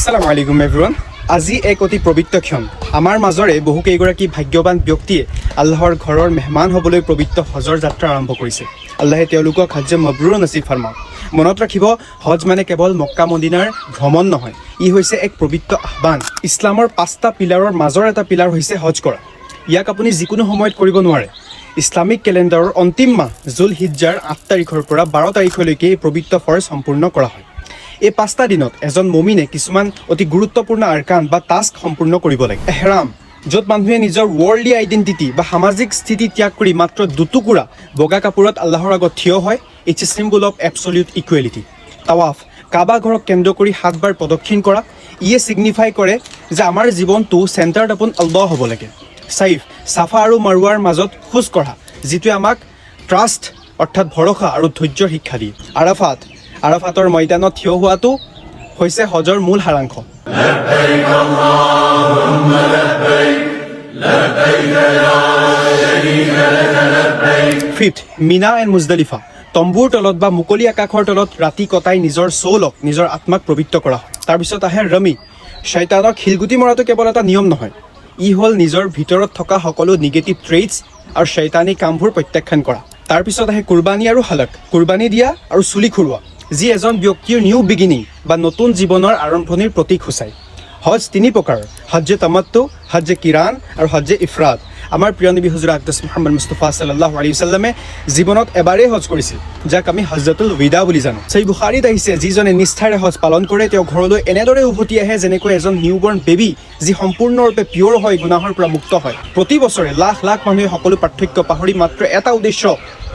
আসসালামু আলাইকুম এভৰিৱান। আজি এক অতি পবিত্ৰ ক্ষণ। আমাৰ মাজৰে বহু কেইগৰাকী ভাগ্যৱান ব্যক্তিয়ে আল্লাহৰ ঘৰৰ মেহমান হ'বলৈ পবিত্ৰ হজৰ যাত্ৰা আৰম্ভ কৰিছে। আল্লাহে তেওঁলোকক হজ্জ মবৰুৰ নসিব ফৰমাওক। মনত ৰাখিব, হজ মানে কেৱল মক্কা মদিনাৰ ভ্ৰমণ নহয়, ই হৈছে এক পবিত্ৰ আহ্বান। ইছলামৰ 5টা পিলাৰৰ মাজৰ এটা পিলাৰ হৈছে হজ কৰা। ইয়াক আপুনি যিকোনো সময়ত কৰিব নোৱাৰে। ইছলামিক কেলেণ্ডাৰৰ অন্তিম মাহ জুল হিজ্জাৰ 8 তাৰিখৰ পৰা 12 তাৰিখলৈকে এই পবিত্ৰ ফৰজ সম্পূৰ্ণ কৰা হয়। এই 5টা দিনত এজন মুমিনে কিছুমান অতি গুৰুত্বপূৰ্ণ আৰকান বা টাস্ক সম্পূৰ্ণ কৰিব লাগে। এহৰাম, য'ত মানুহে নিজৰ ৱৰ্ল্ডলি আইডেণ্টিটি বা সামাজিক স্থিতি ত্যাগ কৰি মাত্ৰ দুটুকুৰা বগা কাপোৰত আল্লাহৰ আগত থিয় হয়, it's a symbol of absolute equality. তাৱাফ, কাবা ঘৰক কেন্দ্ৰ কৰি 7 বাৰ প্ৰদক্ষিণ কৰা, ইয়ে ছিগনিফাই কৰে যে আমাৰ জীৱনটো চেণ্টাৰ্ড আপন আল্লাহ হ'ব লাগে। চাইফ, চাফা আৰু মাৰুৱাৰ মাজত খোজ কঢ়া, যিটোৱে আমাক ট্ৰাষ্ট অৰ্থাৎ ভৰসা আৰু ধৈৰ্যৰ শিক্ষা দিয়ে। আৰাফাতৰ ময়দানত থিয় হোৱাটো হৈছে হজৰ মূল সাৰাংশ। ফিফ্থ, মিনা এণ্ড মুজদালিফা, তম্বুৰ তলত বা মুকলি আকাশৰ তলত ৰাতি কটাই নিজৰ চৌলক, নিজৰ আত্মাক পবিত্ৰ কৰা হয়। তাৰপিছত আহে ৰমি, শয়তানক শিলগুটি মৰাটো কেৱল এটা নিয়ম নহয়, ই হ'ল নিজৰ ভিতৰত থকা সকলো নিগেটিভ ট্ৰেইটছ আৰু শয়তানী কামবোৰ প্ৰত্যাখ্যান কৰা। তাৰপিছত আহে কুৰবানী আৰু হালাক, কুৰবানী দিয়া আৰু চুলি খুৰোৱা, যি এজন ব্যক্তিৰ নিউ বিগিনিং বা নতুন জীৱনৰ আৰম্ভণিৰ প্ৰতীক সূচায়। হজ 3 প্ৰকাৰৰ, হজ্জে তামাত্তু, হজ্জে কিৰান আৰু হজ্জে ইফৰাদ। আমাৰ প্ৰিয় নবী হুজুৰ আকদাছ মুহাম্মদ মুস্তাফা সাল্লাল্লাহু আলাইহি ওয়াসাল্লামে জীৱনত এবাৰেই হজ কৰিছিল, যাক আমি হজ্জাতুল বিদা বুলি জানো। সেই বুখাৰীত আহিছে, যিজনে নিষ্ঠাৰে হজ পালন কৰে তেওঁ ঘৰলৈ এনেদৰে উভতি আহে যেনেকৈ এজন নিউবৰ্ণ বেবী, যি সম্পূৰ্ণৰূপে পিয়ৰ হয়, গুনাহৰ পৰা মুক্ত হয়। প্ৰতি বছৰে লাখ লাখ মানুহে সকলো পাৰ্থক্য পাহৰি মাত্ৰ এটা উদ্দেশ্য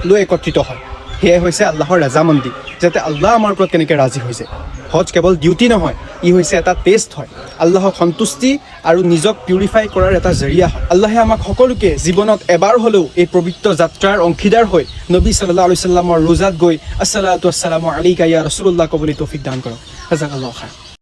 লৈ একত্ৰিত হয়, সেয়াই হৈছে আল্লাহৰ ৰাজামন্দি, যাতে আল্লাহ আমাৰ ওপৰত কেনেকৈ ৰাজি হৈছে। হজ কেৱল ডিউটি নহয়, ই হৈছে এটা টেষ্ট হয়, আল্লাহক সন্তুষ্টি আৰু নিজক পিউৰিফাই কৰাৰ এটা জৰিয়া হয়। আল্লাহে আমাক সকলোকে জীৱনত এবাৰ হ'লেও এই পবিত্ৰ যাত্ৰাৰ অংশীদাৰ হৈ নবী সাল্লাল্লাহু আলাইহি ওয়াসাল্লামৰ ৰোজাত গৈ আসসালাতু আলাইকা ইয়া ৰাছুলুল্লাহ ক'বলৈ তৌফিক দান কৰক। জাযাকাল্লাহু খাইৰ।